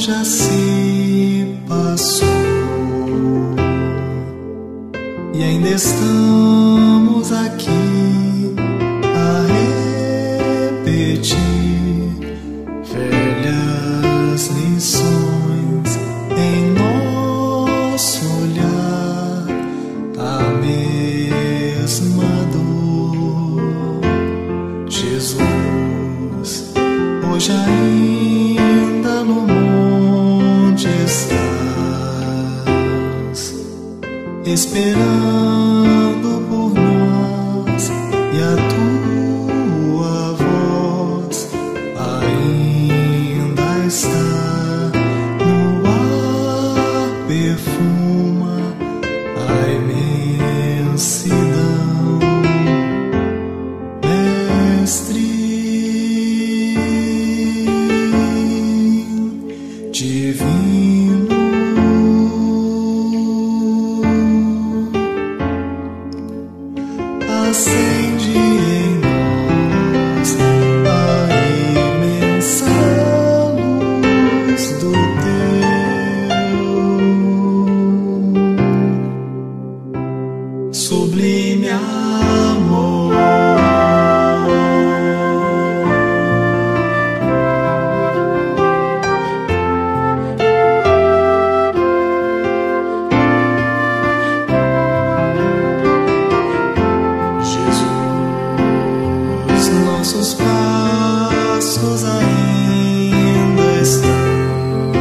já se passou e ainda estamos aqui a repetir velhas lições em nosso olhar, a mesma dor. Jesus, hoje ainda no monte estás, esperando por nós, e a tua voz ainda está no ar, perfuma a imensidão, Mestre divino. Acende em nós a imensa luz do teu sublime amor. Nossos passos ainda estão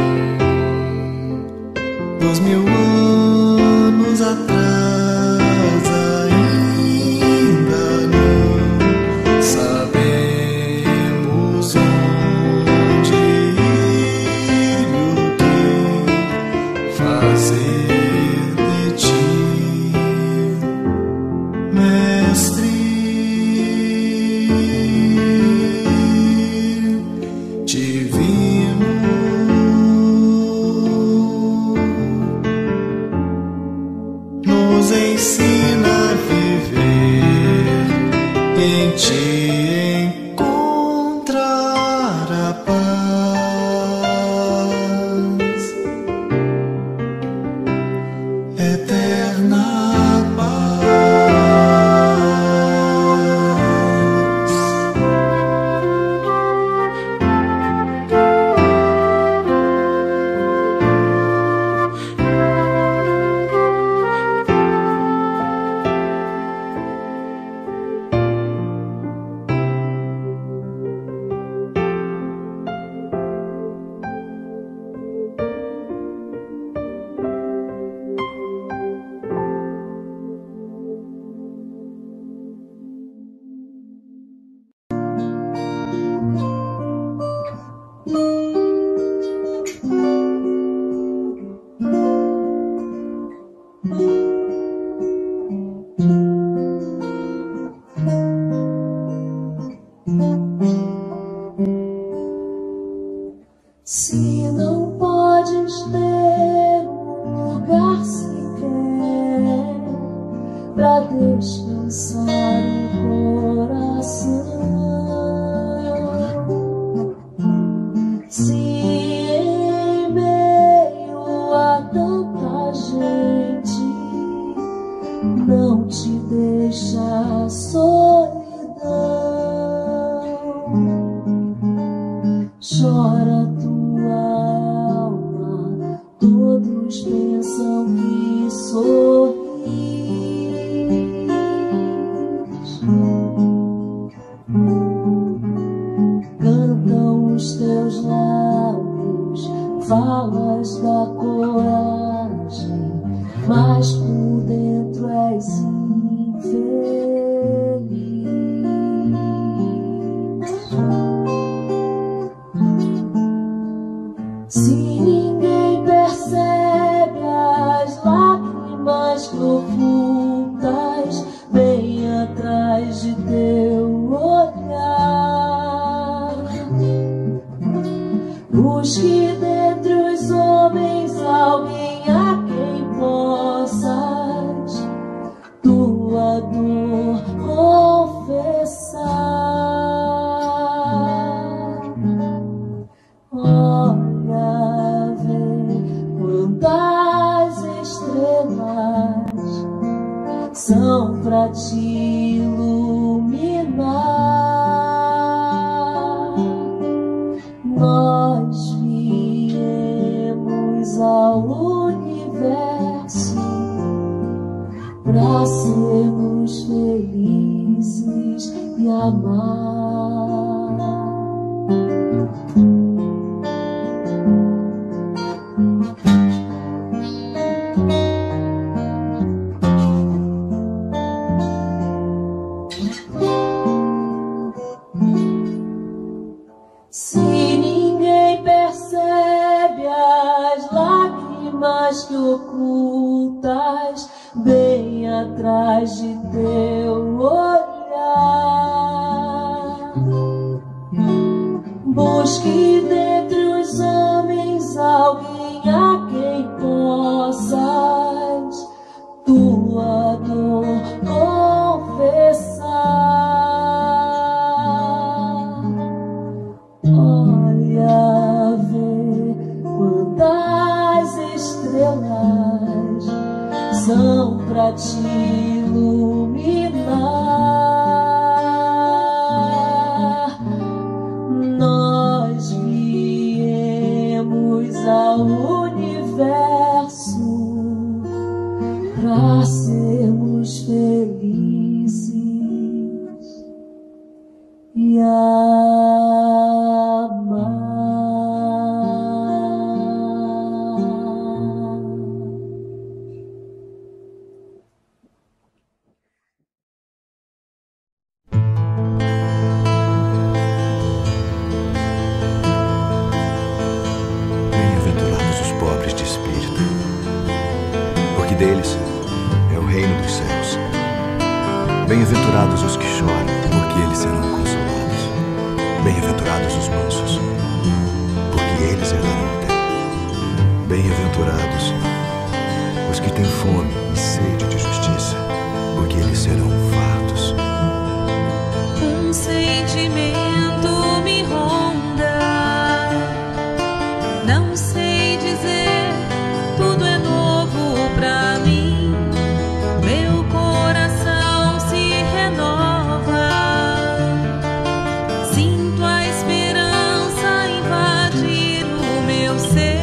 2000 anos atrás, ainda não sabemos onde ir, o que fazer de ti, Mestre divino. Nos ensina a viver, em ti encontrar a paz, eterna paz. Cantam os teus lábios, falas da coragem, mas por dentro és infeliz. Se ninguém percebe as lágrimas que ocultas bem atrás de teu olhar, busque dentre os homens alguém a quem possas tua dor confessar. Olha, vê quantas estrelas são pra te iluminar. Nós viemos ao universo pra sermos felizes e amar. Se ninguém percebe as lágrimas que ocultas bem atrás de teu olhar, busque dentre os homens alguém a quem possas tua dor confessar. Olha, vê quantas estrelas são pra te iluminar. Nós viemos ao universo pra sermos felizes e amar. Bem-aventurados os pobres de espírito, porque deles é o reino dos céus. Bem-aventurados os que choram, porque eles serão consolados. Bem-aventurados os mansos, porque eles herdarão a terra. Bem-aventurados os que têm fome e sede de justiça, porque eles serão fartos. Um sentimento me ronda, não sei dizer, tudo é novo pra mim. Meu coração se renova, sinto a esperança invadir o meu ser.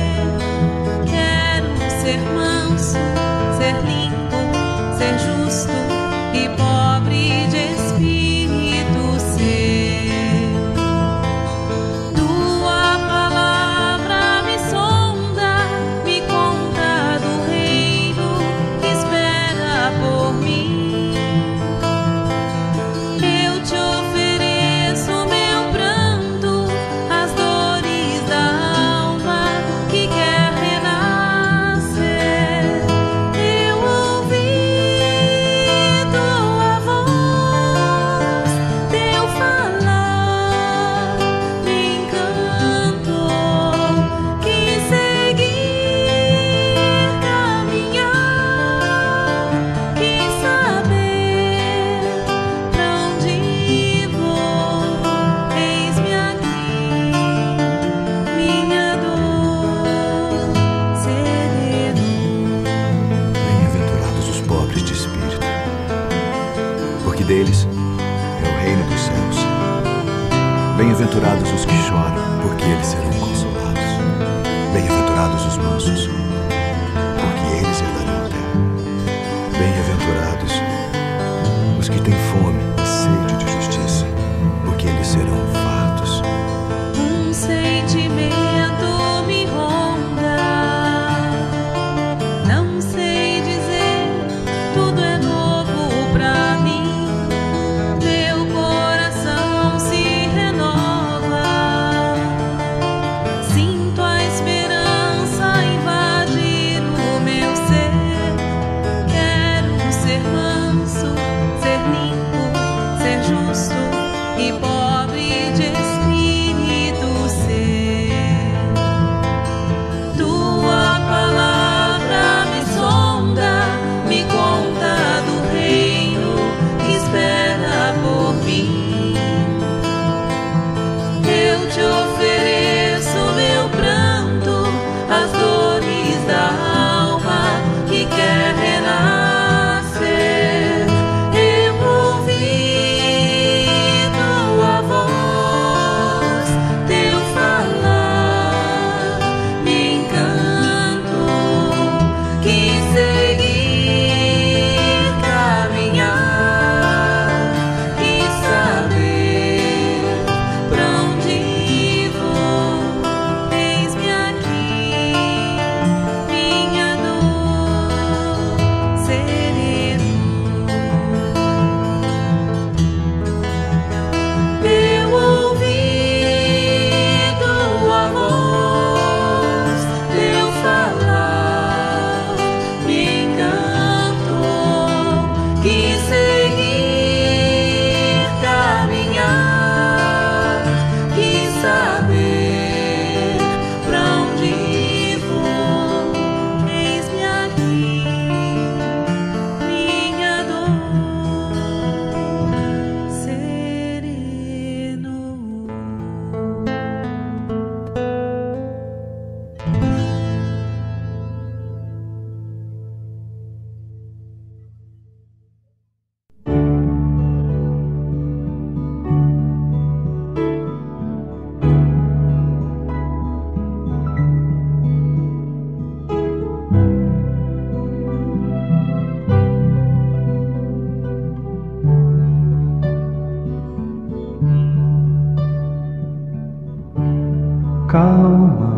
Quero ser manso, ser limpo, ser justo e pobre de espírito ser. Tua palavra me sonda, me conta do reino que espera por mim. Eu te ofereço meu pranto, as dores da alma que quer renascer. Eu ouvi tua voz, teu falar me encantou. Quis seguir, caminhar, quis saber pra onde vou. Eis-me aqui, minha dor serena. Bem-aventurados os pobres de espírito, porque deles é o reino dos céus. Bem-aventurados os que choram, porque eles serão consolados. Bem-aventurados os mansos, porque eles herdarão a terra. Bem-aventurados os que têm fome e e pobre de espírito ser. Tua palavra me sonda, me conta do reino que espera por mim. Eu te ofereço meu pranto, as dores da alma que quer renascer. Eu ouvi tua voz, teu falar, me encanto, quis seguir, caminhar, quis saber pra onde vou. Eis-me aqui, minha dor, sereno. Eu ouvi tua voz, teu falar, me encantou, quis seguir, caminhar, quis saber pra onde vou. Eis-me aqui, minha dor, sereno. Calma,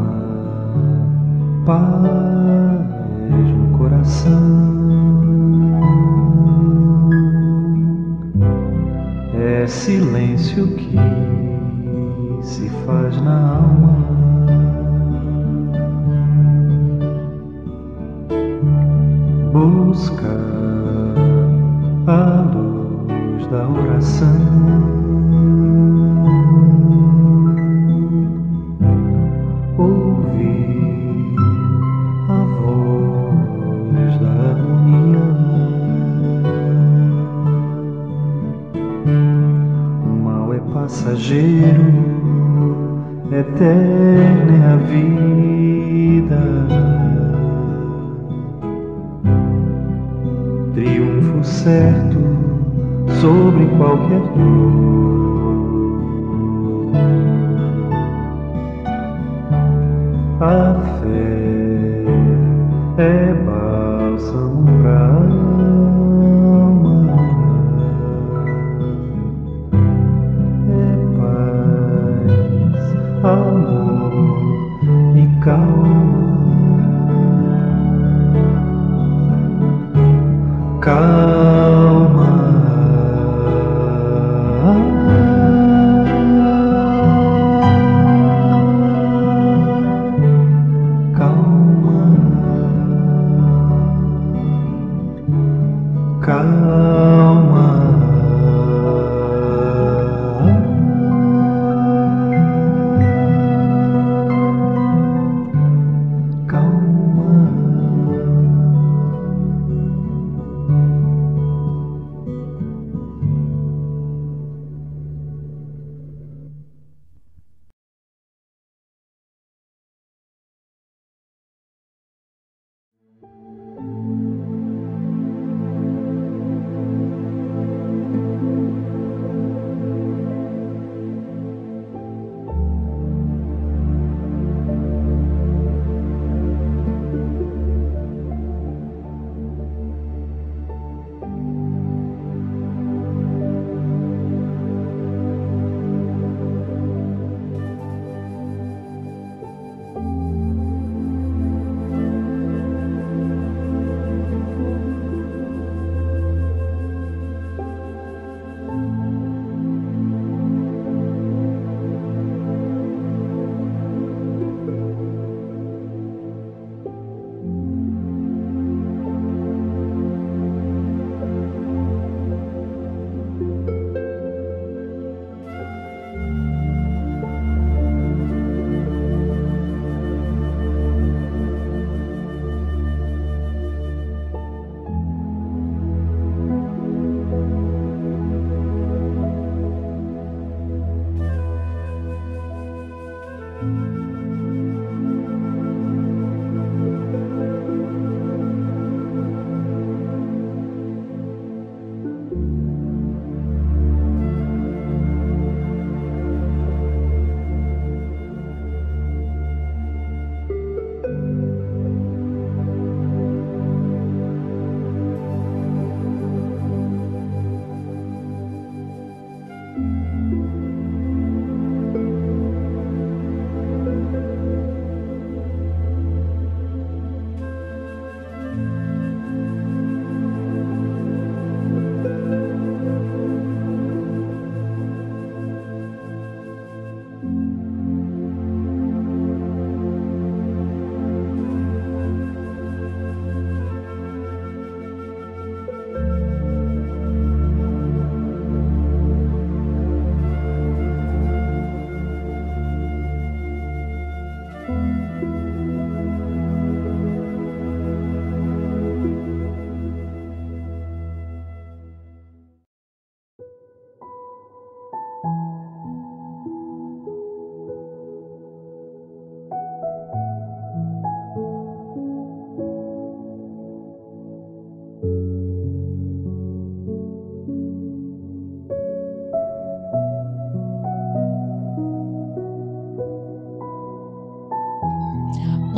paz no coração. É silêncio que se faz na alma. Busca a luz da oração. Ouvir a voz da harmonia. O mal é passageiro, eterna é a vida. Triunfo certo sobre qualquer dor. A fé é bálsamo pra alma, é paz, amor e calma. Calma,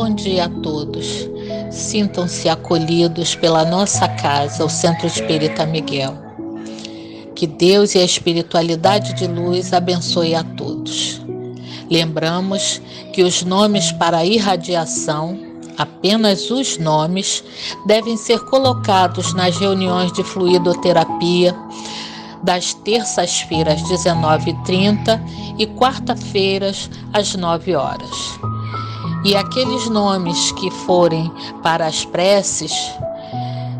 bom dia a todos. Sintam-se acolhidos pela nossa casa, o Centro Espírita Miguel. Que Deus e a espiritualidade de luz abençoe a todos. Lembramos que os nomes para a irradiação, apenas os nomes, devem ser colocados nas reuniões de fluidoterapia das terças-feiras às 19h30 e quarta-feiras às 9 horas. E aqueles nomes que forem para as preces,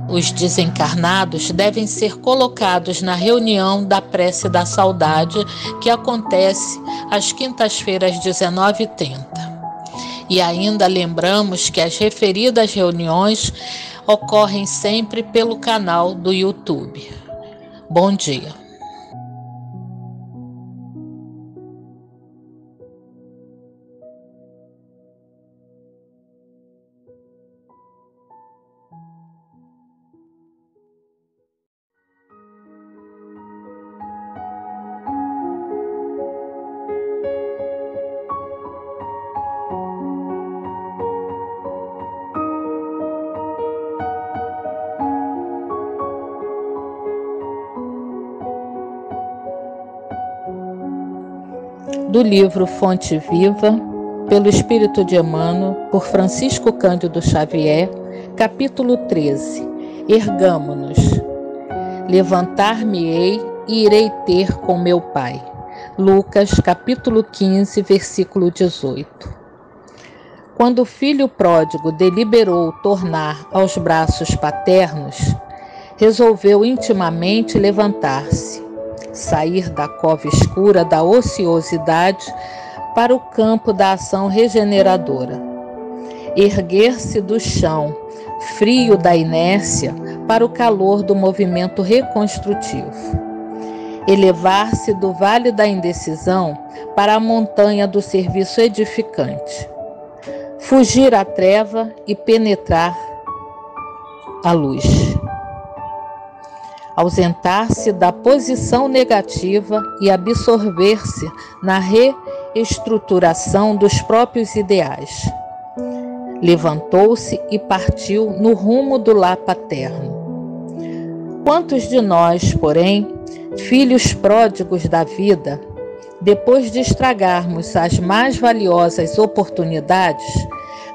os desencarnados, devem ser colocados na reunião da prece da saudade, que acontece às quintas-feiras às 19h30. E ainda lembramos que as referidas reuniões ocorrem sempre pelo canal do YouTube. Bom dia. Do livro Fonte Viva, pelo Espírito de Emmanuel, por Francisco Cândido Xavier, capítulo 13. Ergamo-nos. Levantar-me-ei e irei ter com meu Pai. Lucas, capítulo 15, versículo 18. Quando o filho pródigo deliberou tornar aos braços paternos, resolveu intimamente levantar-se, sair da cova escura da ociosidade para o campo da ação regeneradora, erguer-se do chão frio da inércia para o calor do movimento reconstrutivo, elevar-se do vale da indecisão para a montanha do serviço edificante, fugir à treva e penetrar a luz. Ausentar-se da posição negativa e absorver-se na reestruturação dos próprios ideais. Levantou-se e partiu no rumo do lar paterno. Quantos de nós, porém, filhos pródigos da vida, depois de estragarmos as mais valiosas oportunidades,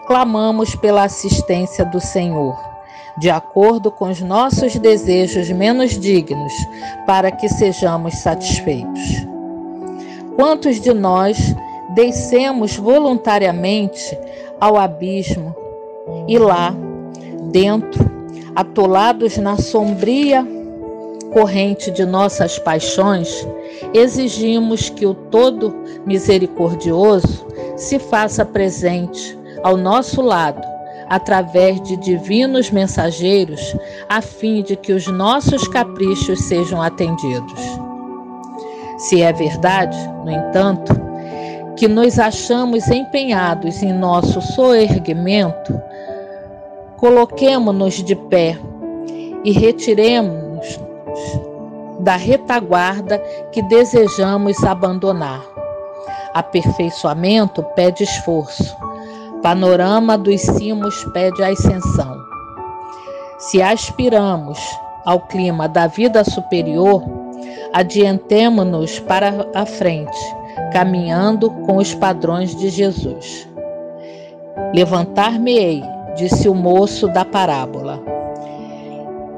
clamamos pela assistência do Senhor, de acordo com os nossos desejos menos dignos, para que sejamos satisfeitos? Quantos de nós descemos voluntariamente ao abismo e lá, dentro, atolados na sombria corrente de nossas paixões, exigimos que o Todo Misericordioso se faça presente ao nosso lado, através de divinos mensageiros, a fim de que os nossos caprichos sejam atendidos? Se é verdade, no entanto, que nos achamos empenhados em nosso soerguimento, coloquemo-nos de pé e retiremo-nos da retaguarda que desejamos abandonar. Aperfeiçoamento pede esforço. Panorama dos cimos pede ascensão. Se aspiramos ao clima da vida superior, adiantemo-nos para a frente, caminhando com os padrões de Jesus. Levantar-me-ei, disse o moço da parábola.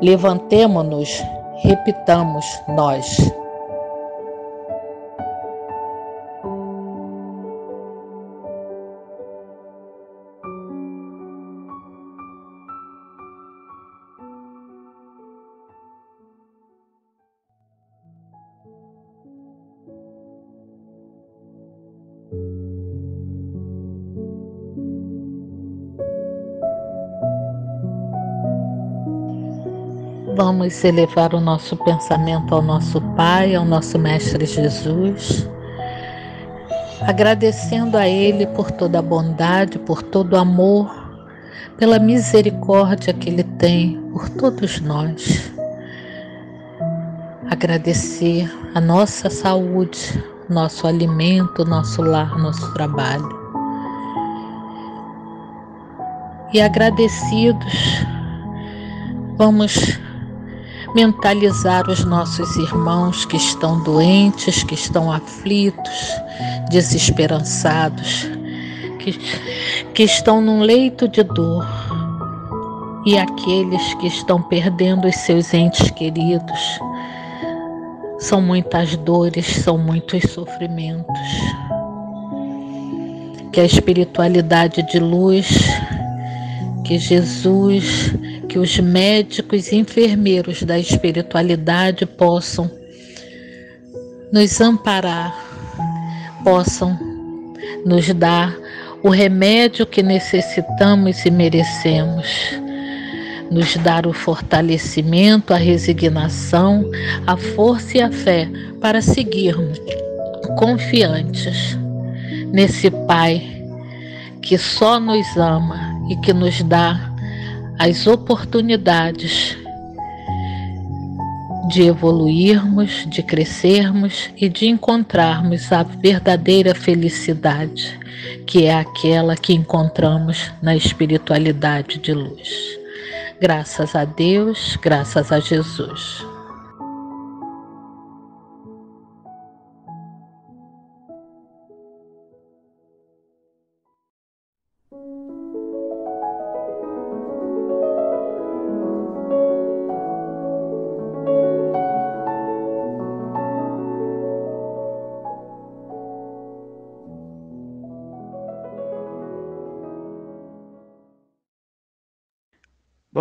Levantemo-nos, repitamos nós. Vamos elevar o nosso pensamento ao nosso Pai, ao nosso Mestre Jesus, agradecendo a Ele por toda a bondade, por todo o amor, pela misericórdia que Ele tem por todos nós. Agradecer a nossa saúde, nosso alimento, nosso lar, nosso trabalho. E agradecidos, vamos mentalizar os nossos irmãos que estão doentes, que estão aflitos, desesperançados, que estão num leito de dor, e aqueles que estão perdendo os seus entes queridos. São muitas dores, são muitos sofrimentos. Que a espiritualidade de luz, que Jesus, que os médicos e enfermeiros da espiritualidade possam nos amparar, possam nos dar o remédio que necessitamos e merecemos, nos dar o fortalecimento, a resignação, a força e a fé para seguirmos confiantes nesse Pai que só nos ama e que nos dá as oportunidades de evoluirmos, de crescermos e de encontrarmos a verdadeira felicidade, que é aquela que encontramos na espiritualidade de luz. Graças a Deus, graças a Jesus.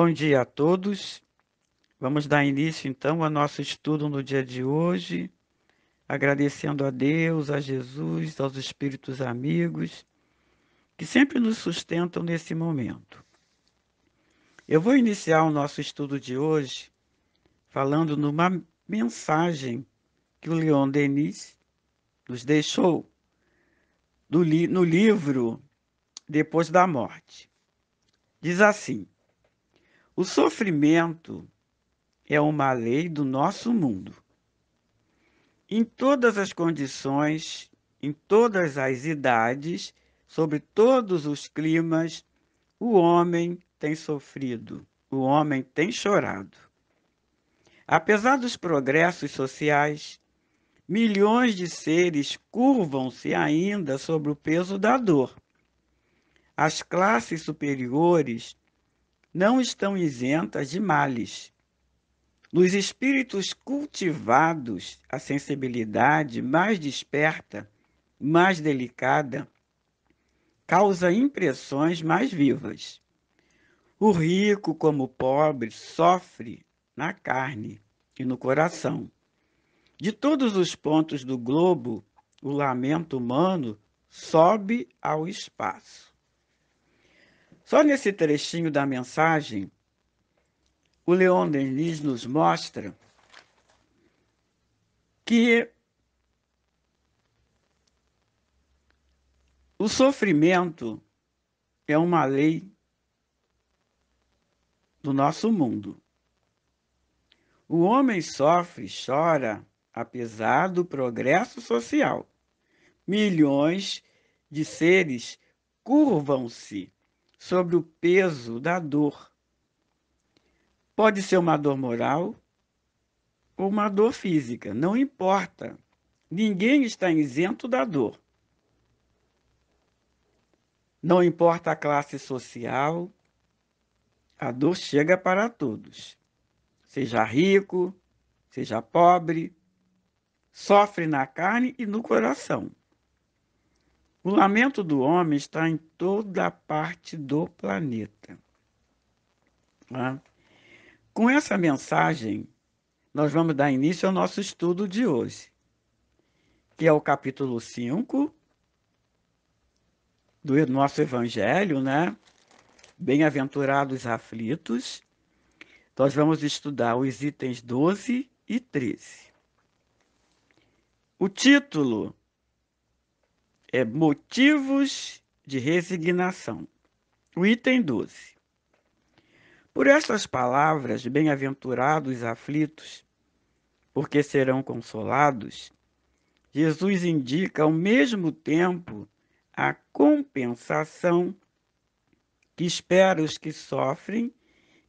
Bom dia a todos. Vamos dar início então ao nosso estudo no dia de hoje, agradecendo a Deus, a Jesus, aos espíritos amigos que sempre nos sustentam nesse momento. Eu vou iniciar o nosso estudo de hoje falando numa mensagem que o Leon Denis nos deixou no livro Depois da Morte. Diz assim: o sofrimento é uma lei do nosso mundo. Em todas as condições, em todas as idades, sobre todos os climas, o homem tem sofrido, o homem tem chorado. Apesar dos progressos sociais, milhões de seres curvam-se ainda sobre o peso da dor. As classes superiores não estão isentas de males. Nos espíritos cultivados, a sensibilidade mais desperta, mais delicada, causa impressões mais vivas. O rico, como o pobre, sofre na carne e no coração. De todos os pontos do globo, o lamento humano sobe ao espaço. Só nesse trechinho da mensagem, o Leon Denis nos mostra que o sofrimento é uma lei do nosso mundo. O homem sofre, chora, apesar do progresso social. Milhões de seres curvam-se sobre o peso da dor. Pode ser uma dor moral ou uma dor física, não importa. Ninguém está isento da dor. Não importa a classe social, a dor chega para todos. Seja rico, seja pobre, sofre na carne e no coração. O lamento do homem está em toda parte do planeta. Com essa mensagem, nós vamos dar início ao nosso estudo de hoje, que é o capítulo 5 do nosso Evangelho, né? Bem-aventurados aflitos. Nós vamos estudar os itens 12 e 13. O título é Motivos de Resignação. O item 12. Por estas palavras, bem-aventurados aflitos, porque serão consolados, Jesus indica ao mesmo tempo a compensação que espera os que sofrem,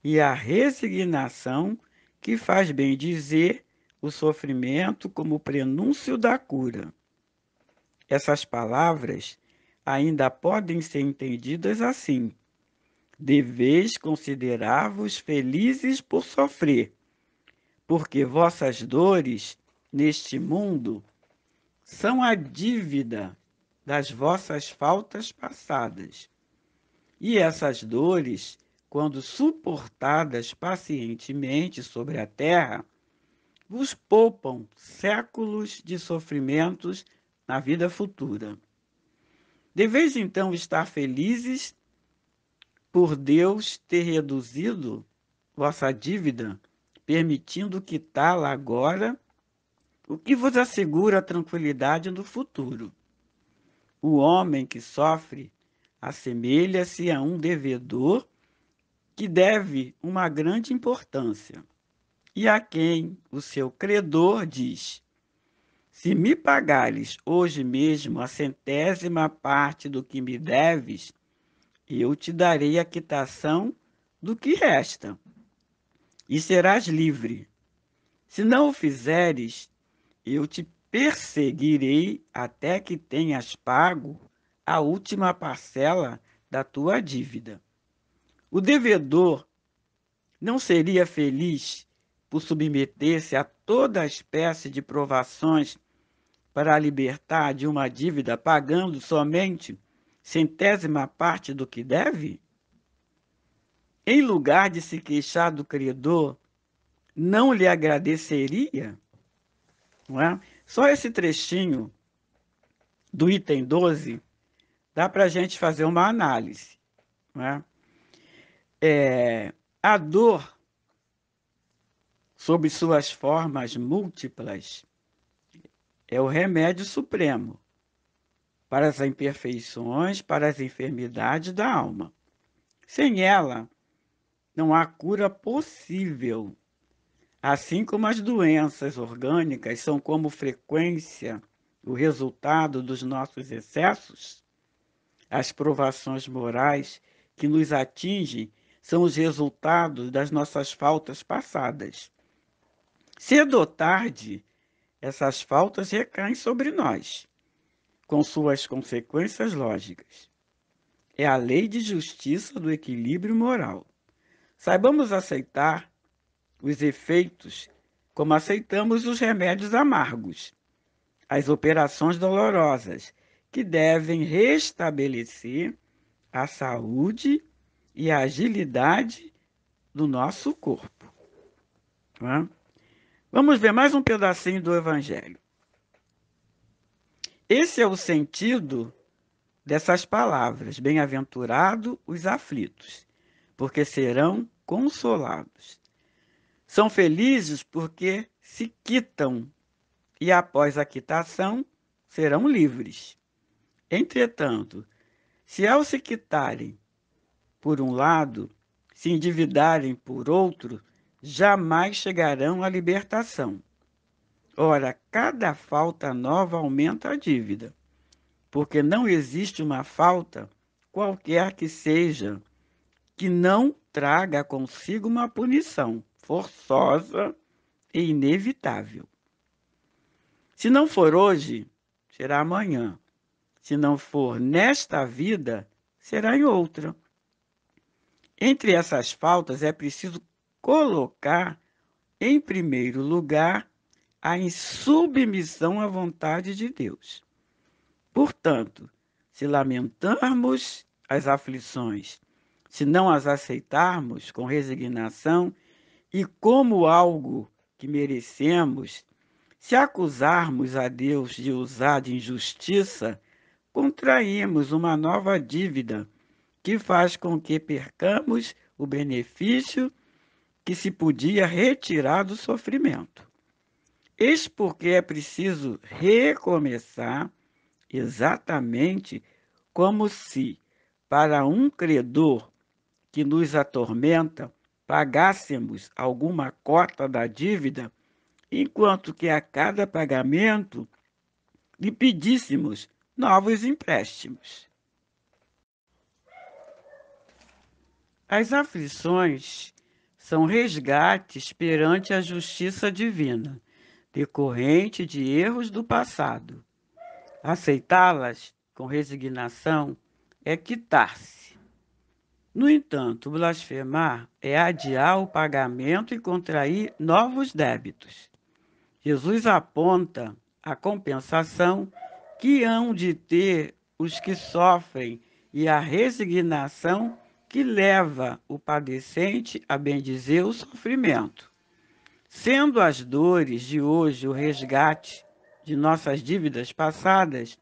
e a resignação, que faz bem dizer o sofrimento como prenúncio da cura. Essas palavras ainda podem ser entendidas assim: deveis considerar-vos felizes por sofrer, porque vossas dores neste mundo são a dívida das vossas faltas passadas. E essas dores, quando suportadas pacientemente sobre a terra, vos poupam séculos de sofrimentos na vida futura. Deveis então estar felizes por Deus ter reduzido vossa dívida, permitindo quitá-la agora, o que vos assegura a tranquilidade no futuro. O homem que sofre assemelha-se a um devedor que deve uma grande importância, e a quem o seu credor diz: se me pagares hoje mesmo a 100ª parte do que me deves, eu te darei a quitação do que resta, e serás livre. Se não o fizeres, eu te perseguirei até que tenhas pago a última parcela da tua dívida. O devedor não seria feliz por submeter-se a toda espécie de provações para a libertar de uma dívida, pagando somente 100ª parte do que deve? Em lugar de se queixar do credor, não lhe agradeceria? Não é? Só esse trechinho do item 12 dá para a gente fazer uma análise. Não é? A dor, sob suas formas múltiplas, é o remédio supremo para as imperfeições, para as enfermidades da alma. Sem ela, não há cura possível. Assim como as doenças orgânicas são como frequência o resultado dos nossos excessos, as provações morais que nos atingem são os resultados das nossas faltas passadas. Cedo ou tarde, essas faltas recaem sobre nós, com suas consequências lógicas. É a lei de justiça do equilíbrio moral. Saibamos aceitar os efeitos como aceitamos os remédios amargos, as operações dolorosas, que devem restabelecer a saúde e a agilidade do nosso corpo. Não é? Vamos ver mais um pedacinho do Evangelho. Esse é o sentido dessas palavras: bem-aventurados os aflitos, porque serão consolados. São felizes porque se quitam e, após a quitação, serão livres. Entretanto, se ao se quitarem por um lado, se endividarem por outro, jamais chegarão à libertação. Ora, cada falta nova aumenta a dívida, porque não existe uma falta, qualquer que seja, que não traga consigo uma punição forçosa e inevitável. Se não for hoje, será amanhã. Se não for nesta vida, será em outra. Entre essas faltas é preciso colocar, em primeiro lugar, a insubmissão à vontade de Deus. Portanto, se lamentarmos as aflições, se não as aceitarmos com resignação e como algo que merecemos, se acusarmos a Deus de usar de injustiça, contraímos uma nova dívida que faz com que percamos o benefício que se podia retirar do sofrimento. Eis porque é preciso recomeçar exatamente como se, para um credor que nos atormenta, pagássemos alguma cota da dívida, enquanto que a cada pagamento lhe pedíssemos novos empréstimos. As aflições são resgates perante a justiça divina, decorrente de erros do passado. Aceitá-las com resignação é quitar-se. No entanto, blasfemar é adiar o pagamento e contrair novos débitos. Jesus aponta a compensação que hão de ter os que sofrem e a resignação que leva o padecente a bendizer o sofrimento. Sendo as dores de hoje o resgate de nossas dívidas passadas,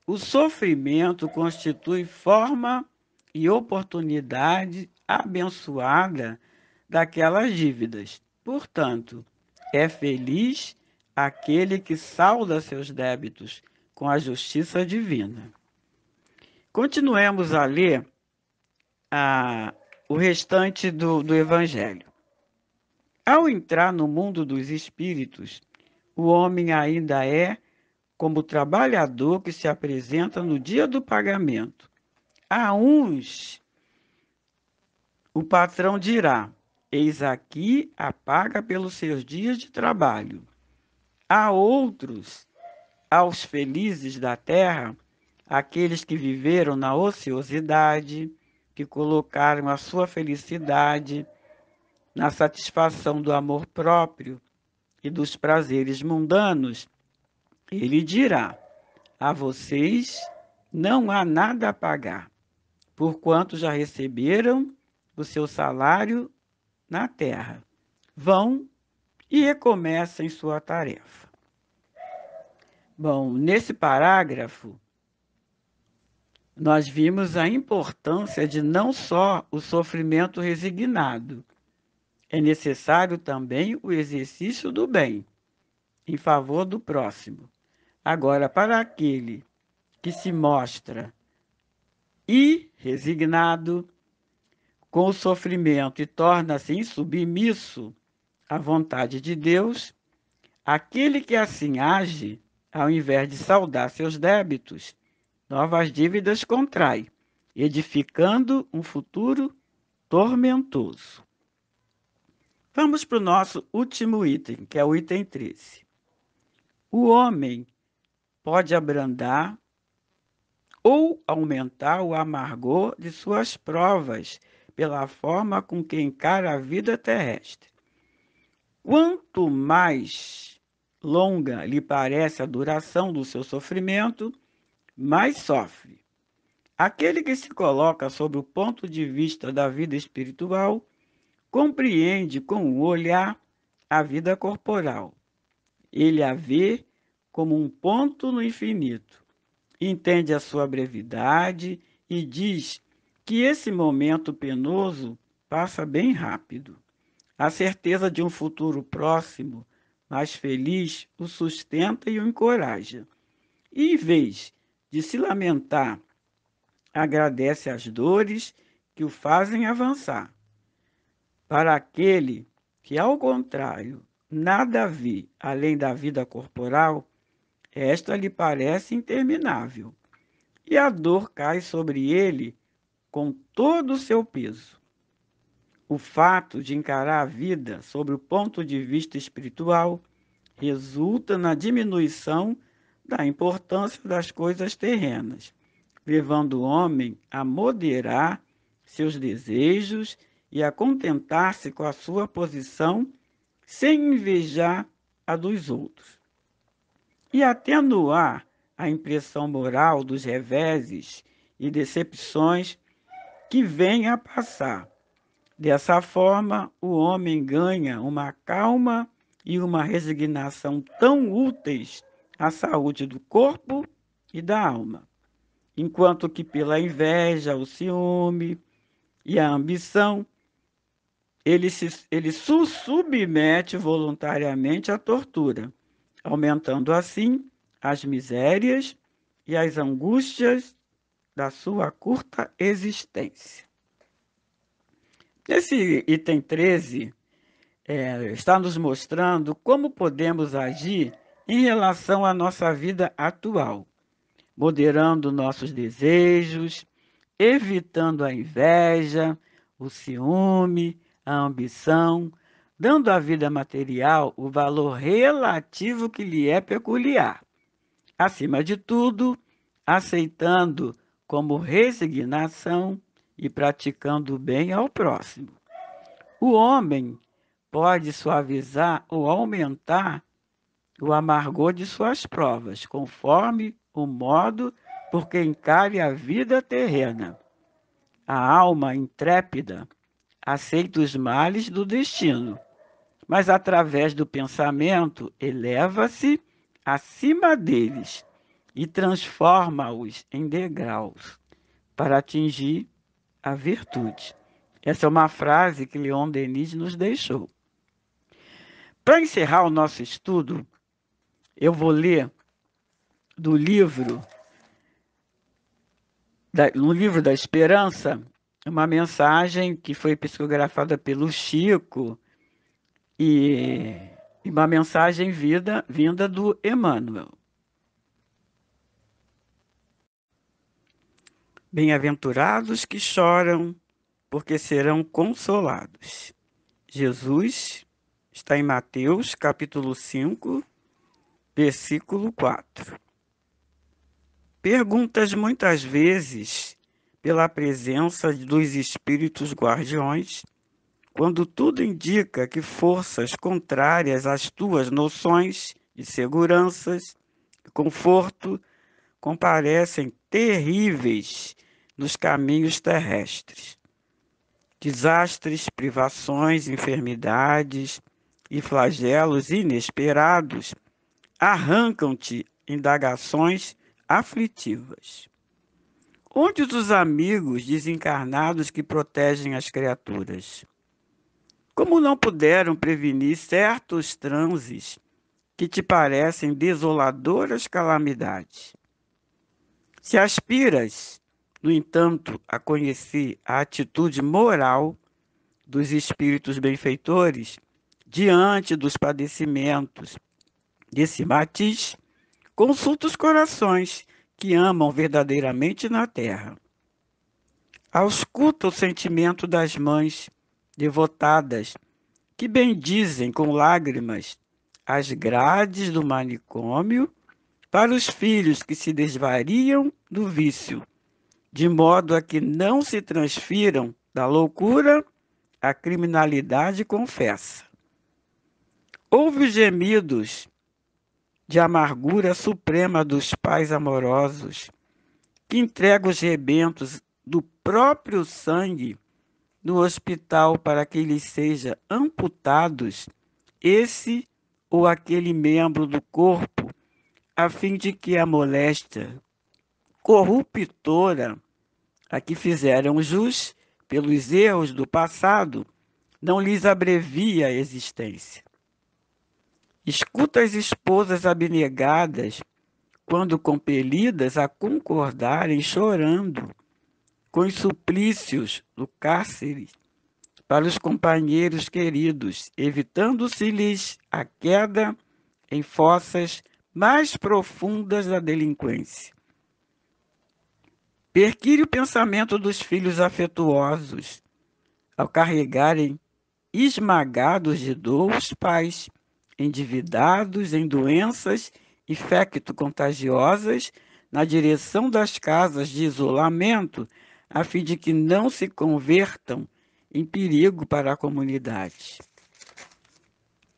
o sofrimento constitui forma e oportunidade abençoada daquelas dívidas. Portanto, é feliz aquele que salda seus débitos com a justiça divina. Continuemos a ler o restante do Evangelho. Ao entrar no mundo dos espíritos, o homem ainda é como o trabalhador que se apresenta no dia do pagamento. A uns, o patrão dirá: eis aqui a paga pelos seus dias de trabalho. A outros, aos felizes da terra, aqueles que viveram na ociosidade, que colocaram a sua felicidade na satisfação do amor próprio e dos prazeres mundanos, ele dirá: a vocês não há nada a pagar, porquanto já receberam o seu salário na terra. Vão e recomecem sua tarefa. Bom, nesse parágrafo, nós vimos a importância de não só o sofrimento resignado, é necessário também o exercício do bem, em favor do próximo. Agora, para aquele que se mostra irresignado com o sofrimento e torna-se insubmisso à vontade de Deus, aquele que assim age, ao invés de saldar seus débitos, novas dívidas contrai, edificando um futuro tormentoso. Vamos para o nosso último item, que é o item 13. O homem pode abrandar ou aumentar o amargor de suas provas pela forma com que encara a vida terrestre. Quanto mais longa lhe parece a duração do seu sofrimento, mais sofre. Aquele que se coloca sob o ponto de vista da vida espiritual compreende com o olhar a vida corporal. Ele a vê como um ponto no infinito. Entende a sua brevidade e diz que esse momento penoso passa bem rápido. A certeza de um futuro próximo, mais feliz, o sustenta e o encoraja. E, em vez de se lamentar, agradece as dores que o fazem avançar. Para aquele que, ao contrário, nada vê além da vida corporal, esta lhe parece interminável, e a dor cai sobre ele com todo o seu peso. O fato de encarar a vida sob o ponto de vista espiritual resulta na diminuição da importância das coisas terrenas, levando o homem a moderar seus desejos e a contentar-se com a sua posição sem invejar a dos outros. E atenuar a impressão moral dos reveses e decepções que vêm a passar. Dessa forma, o homem ganha uma calma e uma resignação tão úteis à saúde do corpo e da alma, enquanto que pela inveja, o ciúme e a ambição, ele se submete voluntariamente à tortura, aumentando assim as misérias e as angústias da sua curta existência. Esse item 13 está nos mostrando como podemos agir em relação à nossa vida atual, moderando nossos desejos, evitando a inveja, o ciúme, a ambição, dando à vida material o valor relativo que lhe é peculiar. Acima de tudo, aceitando como resignação e praticando o bem ao próximo. O homem pode suavizar ou aumentar o amargor de suas provas, conforme o modo por que encare a vida terrena. A alma intrépida aceita os males do destino, mas através do pensamento eleva-se acima deles e transforma-os em degraus para atingir a virtude. Essa é uma frase que Leon Denis nos deixou. Para encerrar o nosso estudo, eu vou ler no livro da Esperança, uma mensagem que foi psicografada pelo Chico e uma mensagem vinda do Emmanuel. Bem-aventurados que choram, porque serão consolados. Jesus está em Mateus, capítulo 5, versículo 4. Perguntas muitas vezes pela presença dos espíritos guardiões, quando tudo indica que forças contrárias às tuas noções de seguranças e conforto comparecem terríveis nos caminhos terrestres. Desastres, privações, enfermidades e flagelos inesperados arrancam-te indagações aflitivas. Onde os amigos desencarnados que protegem as criaturas? Como não puderam prevenir certos transes que te parecem desoladoras calamidades? Se aspiras, no entanto, a conhecer a atitude moral dos espíritos benfeitores diante dos padecimentos desse matiz, consulta os corações que amam verdadeiramente na terra. Ausculta o sentimento das mães devotadas que bendizem com lágrimas as grades do manicômio para os filhos que se desvariam do vício, de modo a que não se transfiram da loucura à criminalidade confessa. Ouve os gemidos de amargura suprema dos pais amorosos, que entregam os rebentos do próprio sangue no hospital para que lhes seja amputados esse ou aquele membro do corpo, a fim de que a moléstia corruptora a que fizeram jus pelos erros do passado não lhes abrevie a existência. Escuta as esposas abnegadas quando compelidas a concordarem chorando com os suplícios do cárcere para os companheiros queridos, evitando-se-lhes a queda em fossas mais profundas da delinquência. Perquire o pensamento dos filhos afetuosos, ao carregarem esmagados de dor os pais, endividados em doenças infecto-contagiosas, na direção das casas de isolamento, a fim de que não se convertam em perigo para a comunidade.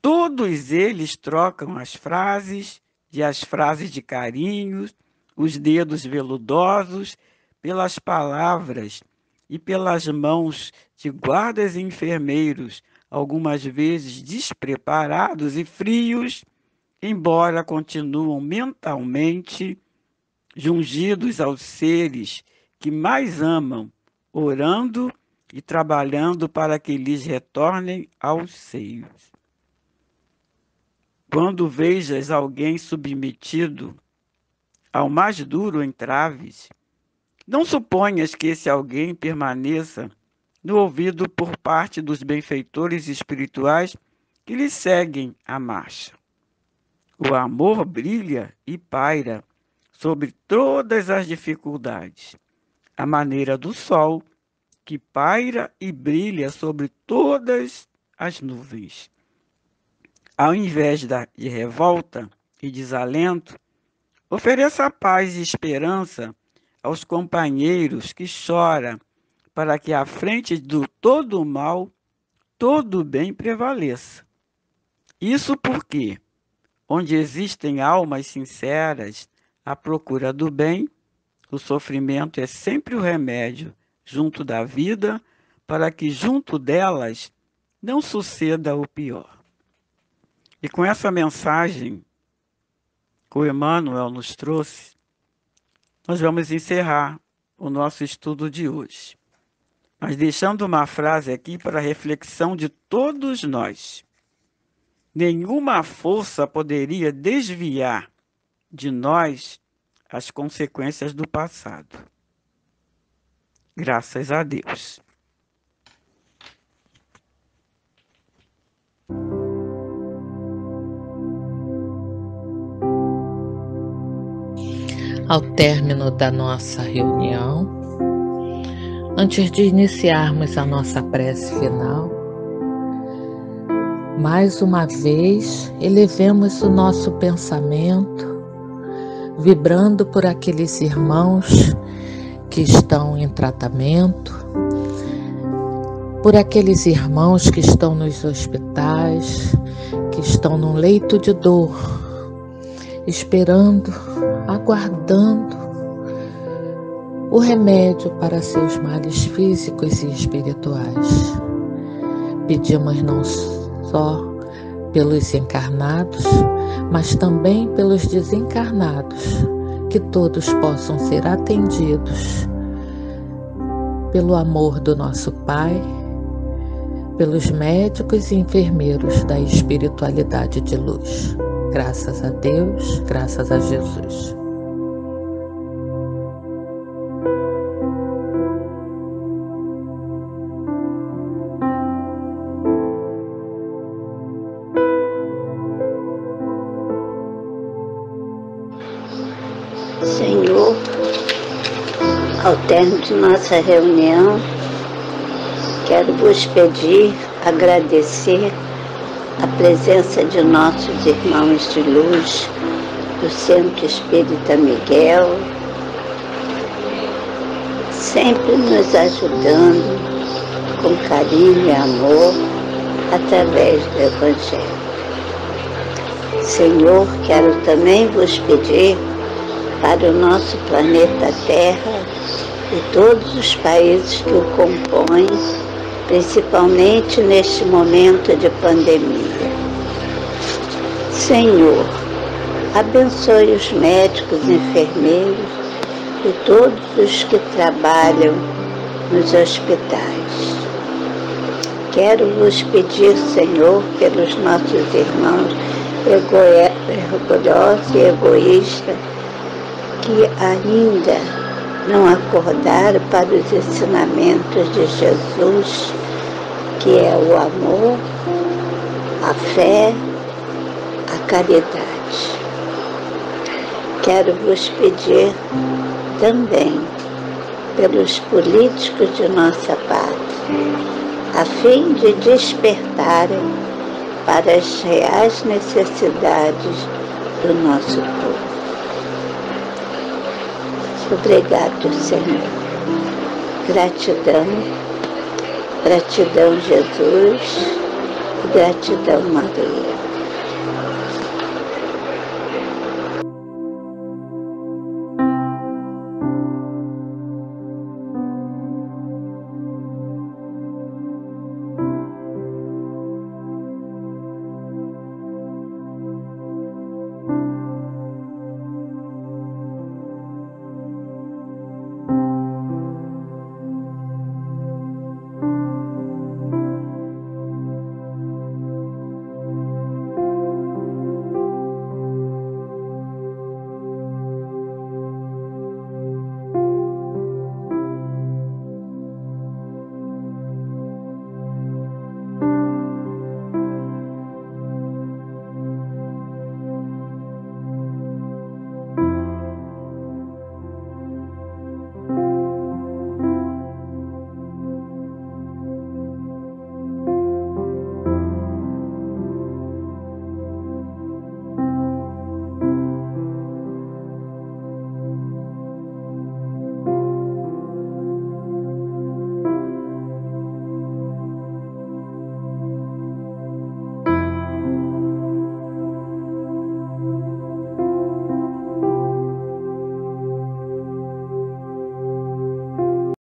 Todos eles trocam as frases de carinho, os dedos veludosos, pelas palavras e pelas mãos de guardas e enfermeiros, algumas vezes despreparados e frios, embora continuam mentalmente jungidos aos seres que mais amam, orando e trabalhando para que lhes retornem aos seios. Quando vejas alguém submetido ao mais duro entraves, não suponhas que esse alguém permaneça no ouvido por parte dos benfeitores espirituais que lhe seguem a marcha. O amor brilha e paira sobre todas as dificuldades, à maneira do sol que paira e brilha sobre todas as nuvens. Ao invés de revolta e desalento, ofereça paz e esperança aos companheiros que choram, para que à frente do todo o mal, todo o bem prevaleça. Isso porque, onde existem almas sinceras à procura do bem, o sofrimento é sempre o remédio junto da vida, para que junto delas não suceda o pior. E com essa mensagem que o Emmanuel nos trouxe, nós vamos encerrar o nosso estudo de hoje. Mas deixando uma frase aqui para a reflexão de todos nós. Nenhuma força poderia desviar de nós as consequências do passado. Graças a Deus. Ao término da nossa reunião, antes de iniciarmos a nossa prece final, mais uma vez elevemos o nosso pensamento, vibrando por aqueles irmãos que estão em tratamento, por aqueles irmãos que estão nos hospitais, que estão num leito de dor, esperando, aguardando o remédio para seus males físicos e espirituais. Pedimos não só pelos encarnados, mas também pelos desencarnados, que todos possam ser atendidos pelo amor do nosso Pai, pelos médicos e enfermeiros da espiritualidade de luz. Graças a Deus, graças a Jesus. Senhor, ao término de nossa reunião, quero vos pedir, agradecer a presença de nossos irmãos de luz do Centro Espírita Miguel, sempre nos ajudando com carinho e amor através do Evangelho. Senhor, quero também vos pedir para o nosso planeta Terra e todos os países que o compõem, principalmente neste momento de pandemia. Senhor, abençoe os médicos, enfermeiros e todos os que trabalham nos hospitais. Quero vos pedir, Senhor, pelos nossos irmãos orgulhosos e egoístas que ainda não acordaram para os ensinamentos de Jesus, que é o amor, a fé, a caridade. Quero vos pedir também pelos políticos de nossa pátria, a fim de despertarem para as reais necessidades do nosso povo. Obrigado, Senhor. Gratidão, gratidão, Jesus, e gratidão, Maria.